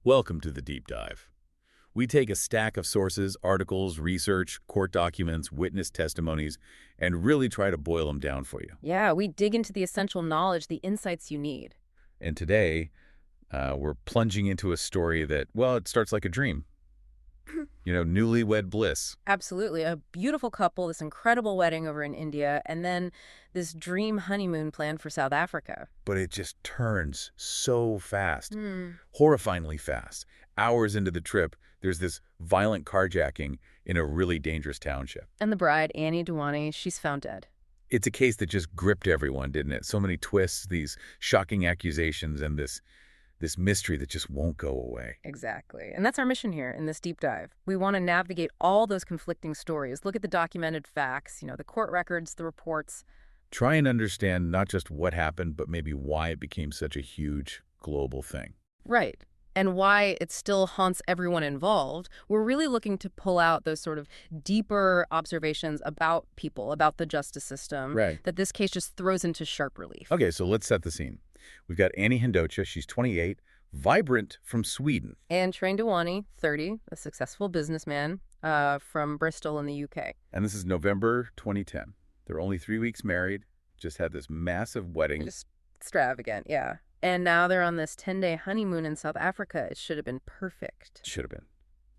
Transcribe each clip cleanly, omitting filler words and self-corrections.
Welcome to the Deep Dive. We take a stack of sources, articles, research, court documents, witness testimonies, and really try to boil them down for you. Yeah, we dig into the essential knowledge, the insights you need. And today, we're plunging into a story that, well, it starts like a dream. Newlywed bliss. Absolutely. A beautiful couple, this incredible wedding over in India, and then this dream honeymoon planned for South Africa. But it just turns so fast, Hmm. horrifyingly fast. Hours into the trip, there's this violent carjacking in a really dangerous township. And the bride, Anni Dewani, she's found dead. It's a case that just gripped everyone, didn't it? So many twists, these shocking accusations, and this mystery that just won't go away. Exactly. And that's our mission here in this deep dive. We want to navigate all those conflicting stories, look at the documented facts, the court records, the reports. Try and understand not just what happened, but maybe why it became such a huge global thing. Right. And why it still haunts everyone involved. We're really looking to pull out those sort of deeper observations about people, about the justice system, that this case just throws into sharp relief. Okay, so let's set the scene. We've got Anni Dewani, she's 28, vibrant from Sweden. And Shrien Dewani, 30, a successful businessman from Bristol in the UK. And this is November 2010. They're only 3 weeks married, just had this massive wedding. Just extravagant, yeah. And now they're on this 10-day honeymoon in South Africa. It should have been perfect. Should have been.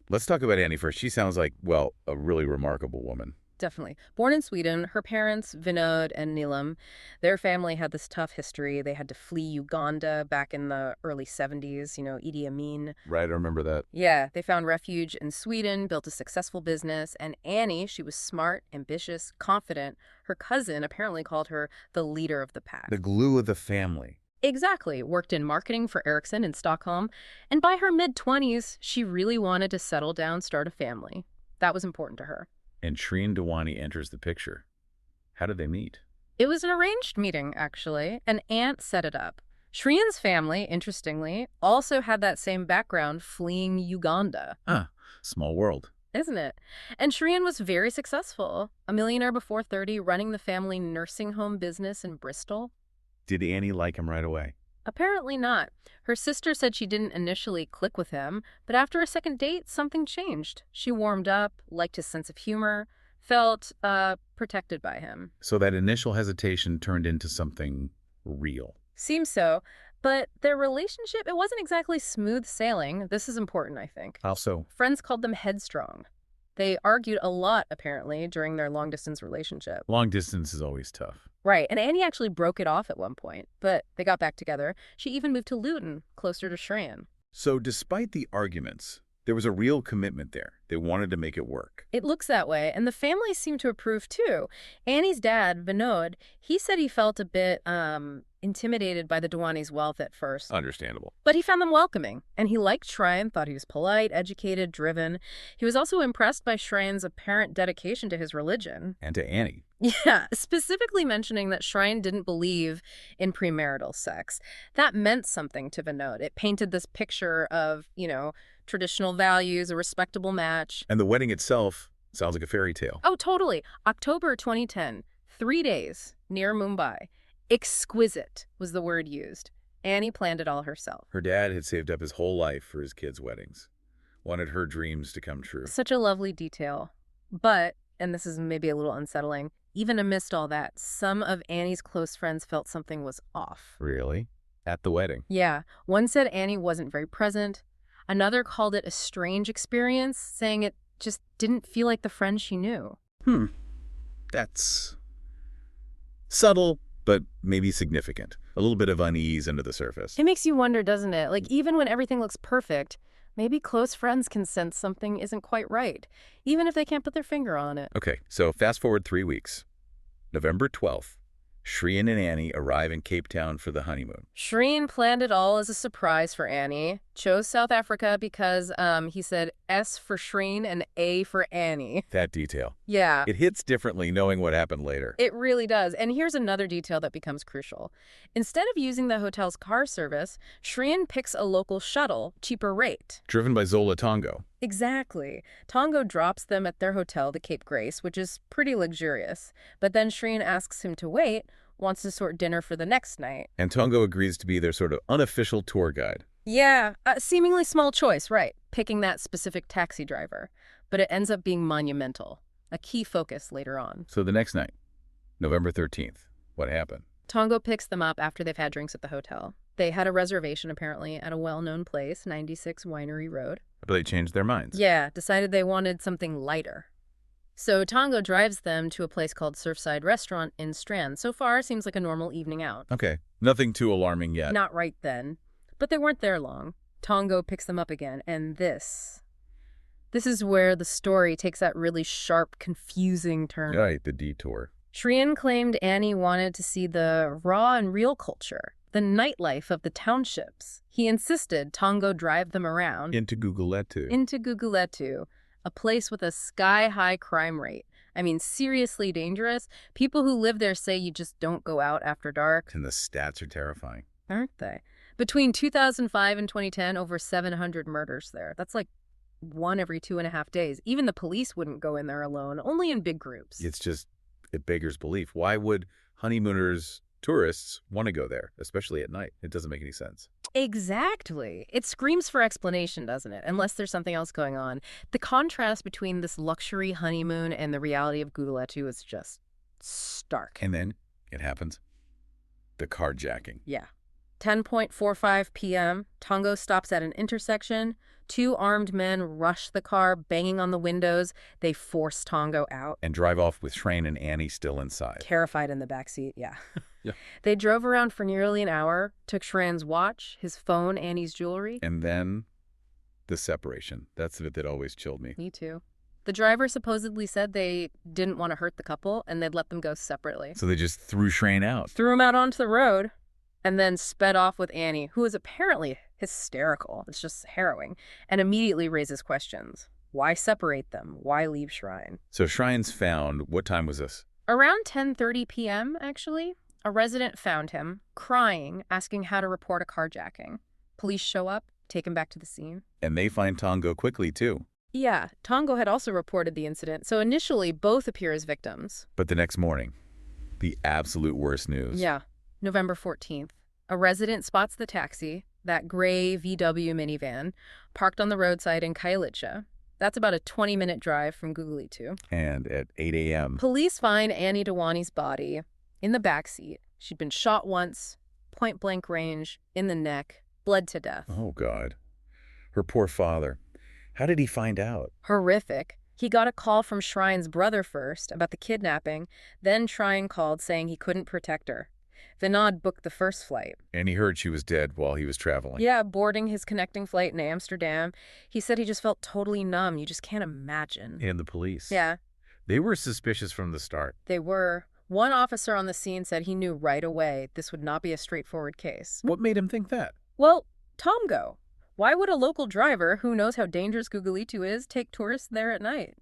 Let's talk about Anni first. She sounds like, well, a really remarkable woman. Definitely. Born in Sweden, her parents, Vinod and Nilam, their family had this tough history. They had to flee Uganda back in the early 70s, Idi Amin. Right, I remember that. Yeah, they found refuge in Sweden, built a successful business, and Anni, she was smart, ambitious, confident. Her cousin apparently called her the leader of the pack. The glue of the family. Exactly. Worked in marketing for Ericsson in Stockholm. And by her mid-20s, she really wanted to settle down, start a family. That was important to her. And Shrien Dewani enters the picture. How did they meet? It was an arranged meeting, actually. An aunt set it up. Shrien's family, interestingly, also had that same background, fleeing Uganda. Small world. Isn't it? And Shrien was very successful. A millionaire before 30, running the family nursing home business in Bristol. Did Anni like him right away? Apparently not. Her sister said she didn't initially click with him, but after a second date, something changed. She warmed up, liked his sense of humor, felt protected by him. So that initial hesitation turned into something real. Seems so. But their relationship, it wasn't exactly smooth sailing. This is important, I think. Also, Friends called them headstrong. They argued a lot, apparently, during their long-distance relationship. long distance is always tough. Right, and Anni actually broke it off at one point, but they got back together. She even moved to Luton, closer to Shrien. So despite the arguments, there was a real commitment there. They wanted to make it work. It looks that way, and the family seemed to approve too. Anni's dad, Vinod, he said he felt a bit intimidated by the Dewani's wealth at first. Understandable. But he found them welcoming, and he liked Shrien, thought he was polite, educated, driven. He was also impressed by Shrien's apparent dedication to his religion. And to Anni. Yeah, specifically mentioning that Shrien didn't believe in premarital sex. That meant something to Vinod. It painted this picture of, traditional values, a respectable match. And the wedding itself sounds like a fairy tale. Oh, totally. October 2010, 3 days near Mumbai. Exquisite was the word used. Anni planned it all herself. Her dad had saved up his whole life for his kids' weddings. Wanted her dreams to come true. Such a lovely detail. But, and this is maybe a little unsettling, even amidst all that, some of Anni's close friends felt something was off. Really? At the wedding? Yeah. One said Anni wasn't very present. Another called it a strange experience, saying it just didn't feel like the friend she knew. That's subtle, but maybe significant. A little bit of unease under the surface. It makes you wonder, doesn't it? Like, even when everything looks perfect, maybe close friends can sense something isn't quite right, even if they can't put their finger on it. Okay, so fast forward 3 weeks. November 12th. Shrien and Anni arrive in Cape Town for the honeymoon. Shrien planned it all as a surprise for Anni. Chose South Africa because he said S for Shrien and A for Anni. That detail. Yeah. It hits differently knowing what happened later. It really does. And here's another detail that becomes crucial. Instead of using the hotel's car service, Shrien picks a local shuttle, cheaper rate. Driven by Zola Tongo. Exactly. Tongo drops them at their hotel, the Cape Grace, which is pretty luxurious. But then Shrien asks him to wait, wants to sort dinner for the next night. And Tongo agrees to be their sort of unofficial tour guide. Yeah, a seemingly small choice, right, picking that specific taxi driver. But it ends up being monumental, a key focus later on. So the next night, November 13th, what happened? Tongo picks them up after they've had drinks at the hotel. They had a reservation, apparently, at a well-known place, 96 Winery Road. But they changed their minds. Yeah, decided they wanted something lighter. So Tongo drives them to a place called Surfside Restaurant in Strand. So far, seems like a normal evening out. Okay, nothing too alarming yet. Not right then. But they weren't there long. Tongo picks them up again, and this is where the story takes that really sharp, confusing turn. Right, the detour. Shrien claimed Anni wanted to see the raw and real culture, the nightlife of the townships. He insisted Tongo drive them around. Into Guguletu. Into Guguletu, a place with a sky-high crime rate. I mean, seriously dangerous. People who live there say you just don't go out after dark. And the stats are terrifying. Aren't they? Between 2005 and 2010, over 700 murders there. That's like one every 2.5 days. Even the police wouldn't go in there alone, only in big groups. It beggars belief. Why would honeymooners, tourists, want to go there, especially at night? It doesn't make any sense. Exactly. It screams for explanation, doesn't it? Unless there's something else going on. The contrast between this luxury honeymoon and the reality of Guguletu is just stark. And then it happens. The carjacking. Yeah. 10:45 p.m., Tongo stops at an intersection. 2 armed men rush the car, banging on the windows. They force Tongo out. And drive off with Shrien and Anni still inside. Terrified in the backseat, yeah. Yeah. They drove around for nearly an hour, took Shrien's watch, his phone, Anni's jewelry. And then the separation. That's the bit that always chilled me. Me too. The driver supposedly said they didn't want to hurt the couple, and they'd let them go separately. So they just threw Shrien out. Threw him out onto the road, and then sped off with Anni, who is apparently hysterical. It's just harrowing, and immediately raises questions. Why separate them? Why leave Shrien? So Shrien's found, what time was this? Around 10:30 p.m., actually. A resident found him, crying, asking how to report a carjacking. Police show up, take him back to the scene. And they find Tongo quickly, too. Yeah, Tongo had also reported the incident, so initially both appear as victims. But the next morning, the absolute worst news. Yeah, November 14th. A resident spots the taxi, that gray VW minivan, parked on the roadside in Khayelitsha. That's about a 20-minute drive from Guguletu. And at 8 a.m. Police find Anni Dewani's body in the backseat. She'd been shot once, point-blank range, in the neck, bled to death. Oh, God. Her poor father. How did he find out? Horrific. He got a call from Shrien's brother first about the kidnapping, then Shrien called saying he couldn't protect her. Vinod booked the first flight. And he heard she was dead while he was traveling. Yeah, boarding his connecting flight in Amsterdam. He said he just felt totally numb. You just can't imagine. And the police. Yeah. They were suspicious from the start. They were. One officer on the scene said he knew right away this would not be a straightforward case. What made him think that? Well, Tongo. Why would a local driver who knows how dangerous Guguletu is take tourists there at night?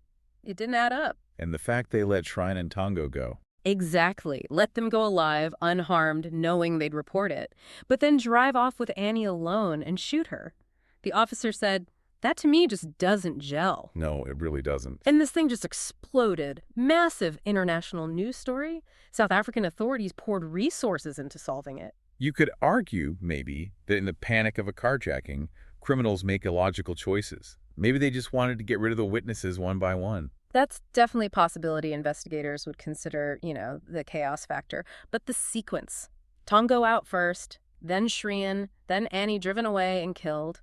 It didn't add up. And the fact they let Shrien and Tongo go. Exactly. Let them go alive, unharmed, knowing they'd report it. But then drive off with Anni alone and shoot her. The officer said, that to me just doesn't gel. No, it really doesn't. And this thing just exploded. Massive international news story. South African authorities poured resources into solving it. You could argue, maybe, that in the panic of a carjacking, criminals make illogical choices. Maybe they just wanted to get rid of the witnesses one by one. That's definitely a possibility investigators would consider, the chaos factor. But the sequence. Tongo out first, then Shrien, then Anni driven away and killed.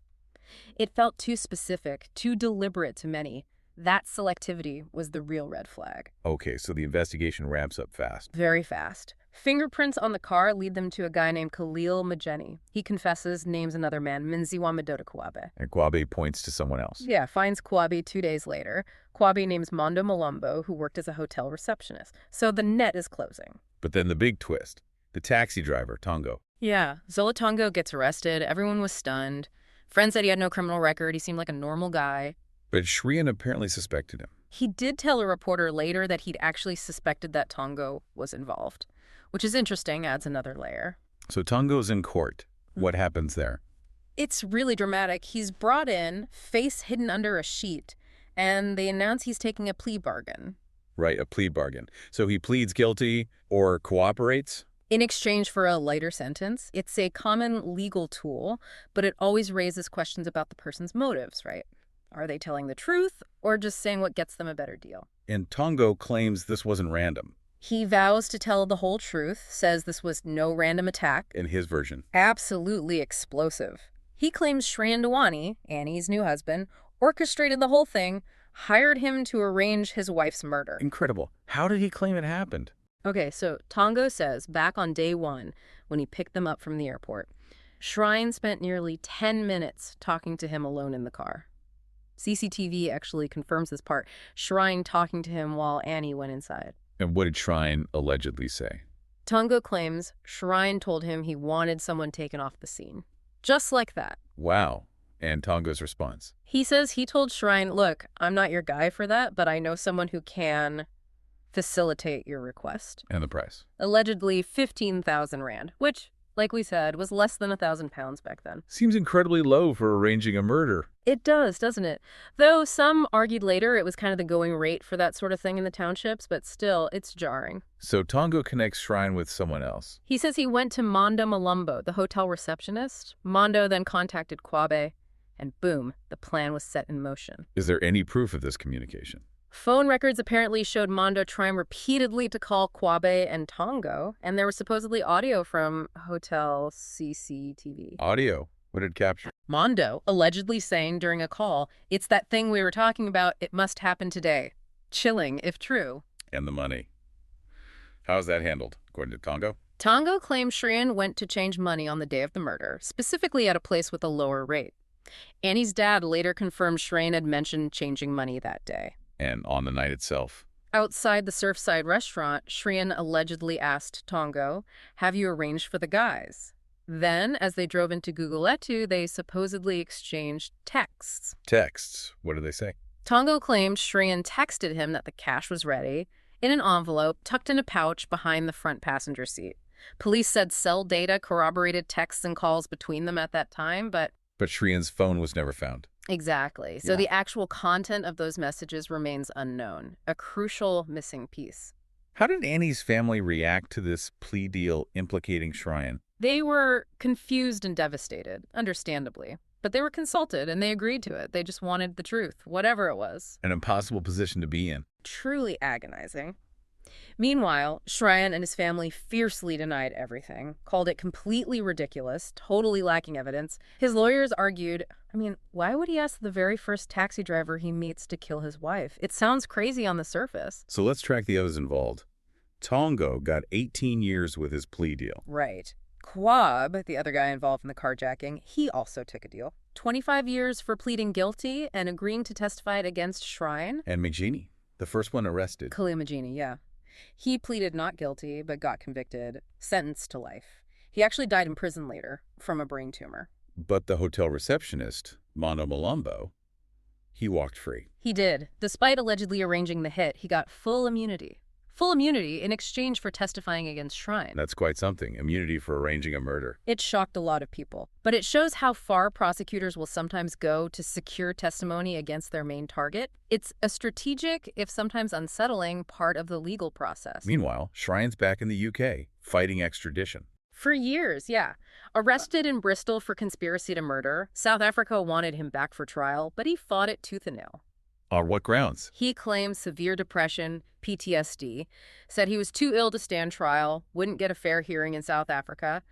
It felt too specific, too deliberate to many. That selectivity was the real red flag. Okay, so the investigation ramps up fast. Very fast. Fingerprints on the car lead them to a guy named Khalil Majeni. He confesses, names another man, Minziwa Madoda Kwabe. And Kwabe points to someone else. Yeah, finds Kwabe 2 days later. Kwabe names Mondo Malombo, who worked as a hotel receptionist. So the net is closing. But then the big twist. The taxi driver, Tongo. Yeah, Zola Tongo gets arrested. Everyone was stunned. Friends said he had no criminal record. He seemed like a normal guy. But Shrien apparently suspected him. He did tell a reporter later that he'd actually suspected that Tongo was involved, which is interesting, adds another layer. So Tongo's in court. What happens there? It's really dramatic. He's brought in, face hidden under a sheet, and they announce he's taking a plea bargain. Right, a plea bargain. So he pleads guilty or cooperates? in exchange for a lighter sentence. It's a common legal tool, but it always raises questions about the person's motives, right? Are they telling the truth or just saying what gets them a better deal? And Tongo claims this wasn't random. He vows to tell the whole truth, says this was no random attack. In his version. Absolutely explosive. He claims Shrien Dewani, Annie's new husband, orchestrated the whole thing, hired him to arrange his wife's murder. Incredible. How did he claim it happened? Okay, so Tongo says back on day one, when he picked them up from the airport, Shrien spent nearly 10 minutes talking to him alone in the car. CCTV actually confirms this part, Shrien talking to him while Annie went inside. And what did Shrien allegedly say? Tongo claims Shrien told him he wanted someone taken off the scene. Just like that. Wow. And Tongo's response? He says he told Shrien, look, I'm not your guy for that, but I know someone who can facilitate your request. And the price? Allegedly 15,000 rand, which, like we said, was less than 1,000 pounds back then. Seems incredibly low for arranging a murder. It does, doesn't it? Though some argued later it was kind of the going rate for that sort of thing in the townships, but still, it's jarring. So Tongo connects Shrien with someone else. He says he went to Mondo Malumbo, the hotel receptionist. Mondo then contacted Kwabe, and boom, the plan was set in motion. Is there any proof of this communication? Phone records apparently showed Mondo trying repeatedly to call Kwabe and Tongo, and there was supposedly audio from hotel CCTV. Audio? What did it capture? Mondo allegedly saying during a call, it's that thing we were talking about, it must happen today. Chilling, if true. And the money. How's that handled, according to Tongo? Tongo claims Shrien went to change money on the day of the murder, specifically at a place with a lower rate. Annie's dad later confirmed Shrien had mentioned changing money that day. And on the night itself? Outside the Surfside restaurant, Shrien allegedly asked Tongo, have you arranged for the guys? Then, as they drove into Guguletu, they supposedly exchanged texts. Texts? What did they say? Tongo claimed Shrien texted him that the cash was ready, in an envelope tucked in a pouch behind the front passenger seat. Police said cell data corroborated texts and calls between them at that time, but Shrien's phone was never found. Exactly. So the actual content of those messages remains unknown, a crucial missing piece. How did Annie's family react to this plea deal implicating Shrien? They were confused and devastated, understandably. But they were consulted and they agreed to it. They just wanted the truth, whatever it was. An impossible position to be in. Truly agonizing. Meanwhile, Shrien and his family fiercely denied everything, called it completely ridiculous, totally lacking evidence. His lawyers argued, why would he ask the very first taxi driver he meets to kill his wife? It sounds crazy on the surface. So let's track the others involved. Tongo got 18 years with his plea deal. Right. Kwab, the other guy involved in the carjacking, he also took a deal. 25 years for pleading guilty and agreeing to testify against Shrien. And Majini, the first one arrested. Khalil Majini, yeah. He pleaded not guilty, but got convicted, sentenced to life. He actually died in prison later from a brain tumor. But the hotel receptionist, Mondo Malumbo, he walked free. He did. Despite allegedly arranging the hit, he got full immunity. Full immunity in exchange for testifying against Shrien. That's quite something, immunity for arranging a murder. It shocked a lot of people. But it shows how far prosecutors will sometimes go to secure testimony against their main target. It's a strategic, if sometimes unsettling, part of the legal process. Meanwhile, Shrien's back in the UK, fighting extradition. For years, yeah. Arrested in Bristol for conspiracy to murder, South Africa wanted him back for trial, but he fought it tooth and nail. On what grounds? He claimed severe depression, PTSD, said he was too ill to stand trial, wouldn't get a fair hearing in South Africa.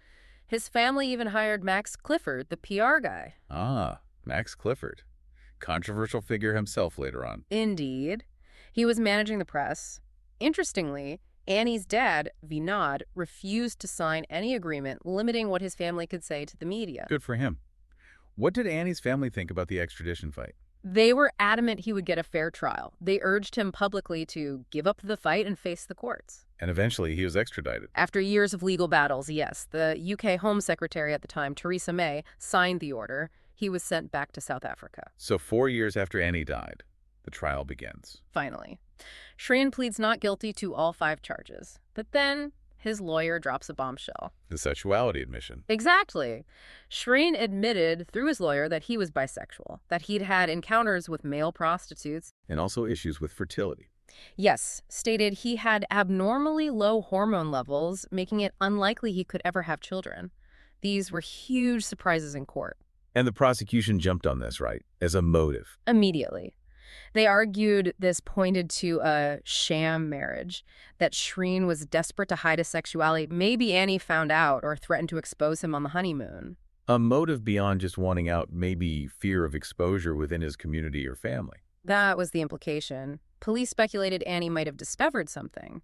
His family even hired Max Clifford, the PR guy. Ah, Max Clifford. Controversial figure himself later on. Indeed. He was managing the press. Interestingly, Annie's dad, Vinod, refused to sign any agreement limiting what his family could say to the media. Good for him. What did Annie's family think about the extradition fight? They were adamant he would get a fair trial. They urged him publicly to give up the fight and face the courts. And eventually he was extradited. After years of legal battles, yes. The UK Home Secretary at the time, Theresa May, signed the order. He was sent back to South Africa. So 4 years after Annie died, the trial begins. Finally. Shrien pleads not guilty to all 5 charges. But then his lawyer drops a bombshell. The sexuality admission. Exactly. Shrien admitted through his lawyer that he was bisexual, that he'd had encounters with male prostitutes. And also issues with fertility. Yes, stated he had abnormally low hormone levels, making it unlikely he could ever have children. These were huge surprises in court. And the prosecution jumped on this, right, as a motive. Immediately. They argued this pointed to a sham marriage, that Shrien was desperate to hide his sexuality. Maybe Anni found out or threatened to expose him on the honeymoon. A motive beyond just wanting out, maybe fear of exposure within his community or family. That was the implication. Police speculated Anni might have discovered something.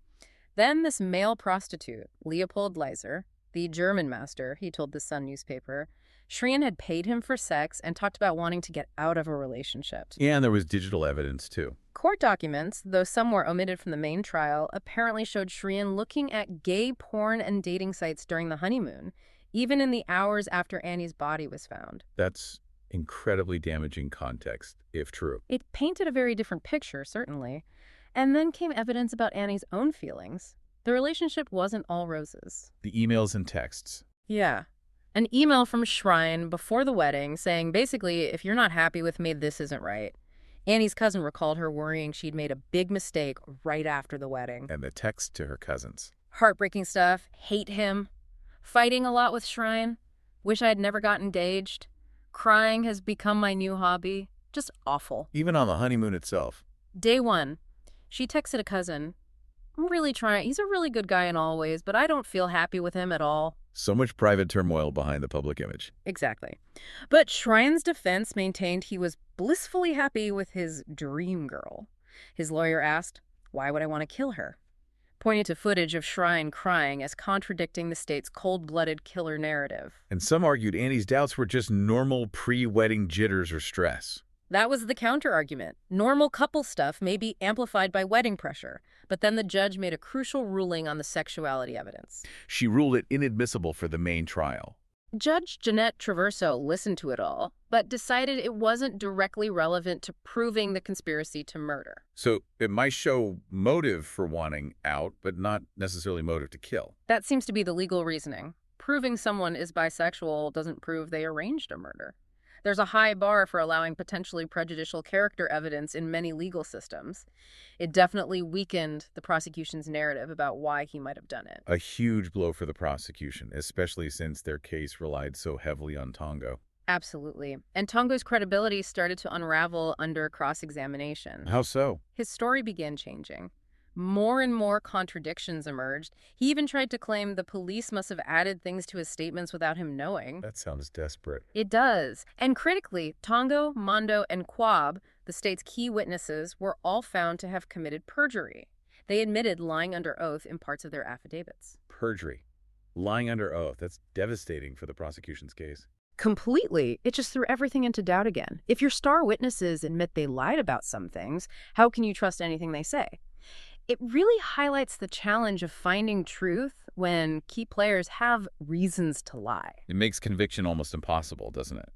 Then this male prostitute, Leopold Leiser, the German master, he told the Sun newspaper, Shrien had paid him for sex and talked about wanting to get out of a relationship. Yeah, and there was digital evidence, too. Court documents, though some were omitted from the main trial, apparently showed Shrien looking at gay porn and dating sites during the honeymoon, even in the hours after Anni's body was found. That's incredibly damaging context, if true. It painted a very different picture, certainly. And then came evidence about Anni's own feelings. The relationship wasn't all roses. The emails and texts. Yeah. An email from Shrien before the wedding saying, basically, if you're not happy with me, this isn't right. Anni's cousin recalled her worrying she'd made a big mistake right after the wedding. And the text to her cousins. Heartbreaking stuff. Hate him. Fighting a lot with Shrien. Wish I had never gotten engaged. Crying has become my new hobby. Just awful. Even on the honeymoon itself. Day one, she texted a cousin, I'm really trying. He's a really good guy in all ways, but I don't feel happy with him at all. So much private turmoil behind the public image. Exactly. But Shrien's defense maintained he was blissfully happy with his dream girl. His lawyer asked, why would I want to kill her? Pointing to footage of Shrien crying as contradicting the state's cold-blooded killer narrative. And some argued Anni's doubts were just normal pre-wedding jitters or stress. That was the counter-argument. Normal couple stuff may be amplified by wedding pressure, but then the judge made a crucial ruling on the sexuality evidence. She ruled it inadmissible for the main trial. Judge Jeanette Traverso listened to it all, but decided it wasn't directly relevant to proving the conspiracy to murder. So it might show motive for wanting out, but not necessarily motive to kill. That seems to be the legal reasoning. Proving someone is bisexual doesn't prove they arranged a murder. There's a high bar for allowing potentially prejudicial character evidence in many legal systems. It definitely weakened the prosecution's narrative about why he might have done it. A huge blow for the prosecution, especially since their case relied so heavily on Tongo. Absolutely. And Tongo's credibility started to unravel under cross-examination. How so? His story began changing. More and more contradictions emerged. He even tried to claim the police must have added things to his statements without him knowing. That sounds desperate. It does. And critically, Tongo, Mondo, and Quab, the state's key witnesses, were all found to have committed perjury. They admitted lying under oath in parts of their affidavits. Perjury. Lying under oath. That's devastating for the prosecution's case. Completely. It just threw everything into doubt again. If your star witnesses admit they lied about some things, how can you trust anything they say? It really highlights the challenge of finding truth when key players have reasons to lie. It makes conviction almost impossible, doesn't it?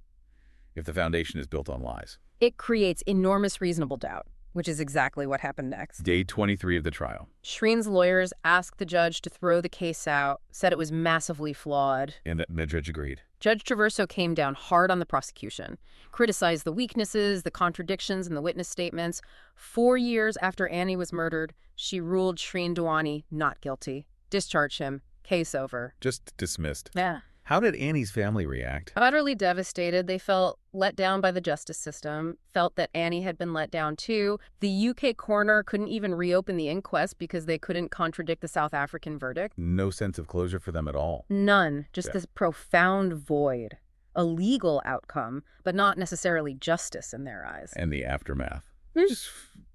If the foundation is built on lies. It creates enormous reasonable doubt, which is exactly what happened next. Day 23 of the trial. Shrien's lawyers asked the judge to throw the case out, said it was massively flawed. And the judge agreed. Judge Traverso came down hard on the prosecution, criticized the weaknesses, the contradictions in the witness statements. 4 years after Anni was murdered, she ruled Shrien Dewani not guilty, discharged him, case over. Just dismissed. Yeah. How did Anni's family react? Utterly devastated. They felt let down by the justice system, felt that Anni had been let down too. The UK coroner couldn't even reopen the inquest because they couldn't contradict the South African verdict. No sense of closure for them at all. None. Just this profound void. A legal outcome, but not necessarily justice in their eyes. And the aftermath. Just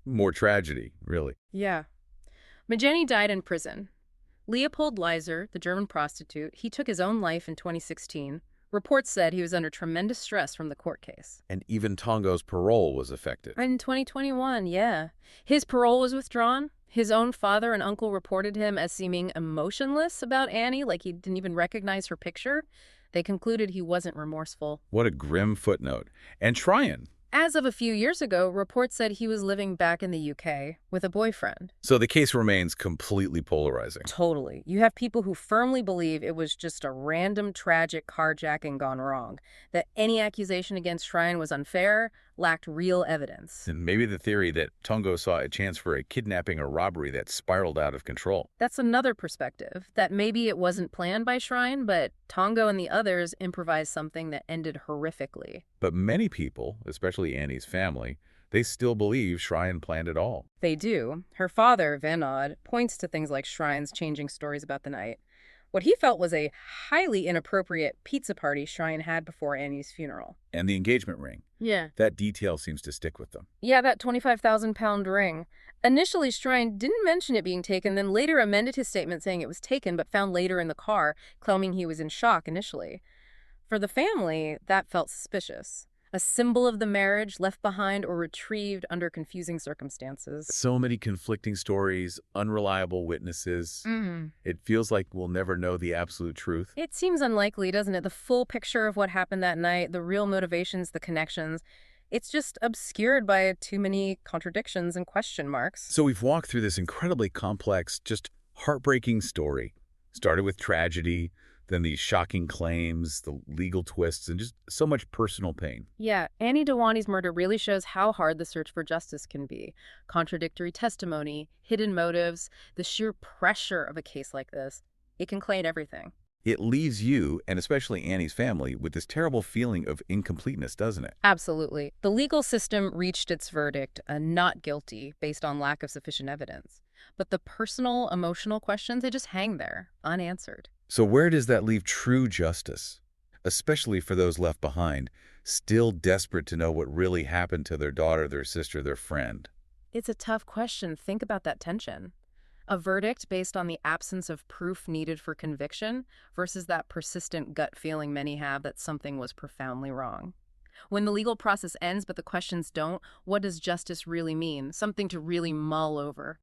more tragedy, really. Yeah. Majeni died in prison. Leopold Leiser, the German prostitute, he took his own life in 2016. Reports said he was under tremendous stress from the court case. And even Tongo's parole was affected. In 2021, yeah. His parole was withdrawn. His own father and uncle reported him as seeming emotionless about Anni, like he didn't even recognize her picture. They concluded he wasn't remorseful. What a grim footnote. And Shrien. As of a few years ago, reports said he was living back in the UK with a boyfriend. So the case remains completely polarizing. Totally. You have people who firmly believe it was just a random, tragic carjacking gone wrong, that any accusation against Shrien was unfair. lacked real evidence. And maybe the theory that Tongo saw a chance for a kidnapping or robbery that spiraled out of control. That's another perspective, that maybe it wasn't planned by Shrien, but Tongo and the others improvised something that ended horrifically. But many people, especially Anni's family, they still believe Shrien planned it all. They do. Her father, Venod, points to things like Shrien's changing stories about the night. What he felt was a highly inappropriate pizza party Shrien had before Anni's funeral. And the engagement ring. Yeah. That detail seems to stick with them. Yeah, that 25,000-pound ring. Initially, Shrien didn't mention it being taken, then later amended his statement saying it was taken but found later in the car, claiming he was in shock initially. For the family, that felt suspicious. A symbol of the marriage left behind or retrieved under confusing circumstances. So many conflicting stories, unreliable witnesses. It feels like we'll never know the absolute truth. It seems unlikely, doesn't it? The full picture of what happened that night, the real motivations, the connections. It's just obscured by too many contradictions and question marks. So we've walked through this incredibly complex, just heartbreaking story. Started with tragedy, then these shocking claims, the legal twists, and just so much personal pain. Yeah, Anni Dewani's murder really shows how hard the search for justice can be. Contradictory testimony, hidden motives, the sheer pressure of a case like this. It can cloud everything. It leaves you, and especially Anni's family, with this terrible feeling of incompleteness, doesn't it? Absolutely. The legal system reached its verdict, not guilty, based on lack of sufficient evidence. But the personal, emotional questions, they just hang there, unanswered. So where does that leave true justice? Especially for those left behind, still desperate to know what really happened to their daughter, their sister, their friend. It's a tough question. Think about that tension. A verdict based on the absence of proof needed for conviction versus that persistent gut feeling many have that something was profoundly wrong. When the legal process ends but the questions don't, what does justice really mean? Something to really mull over.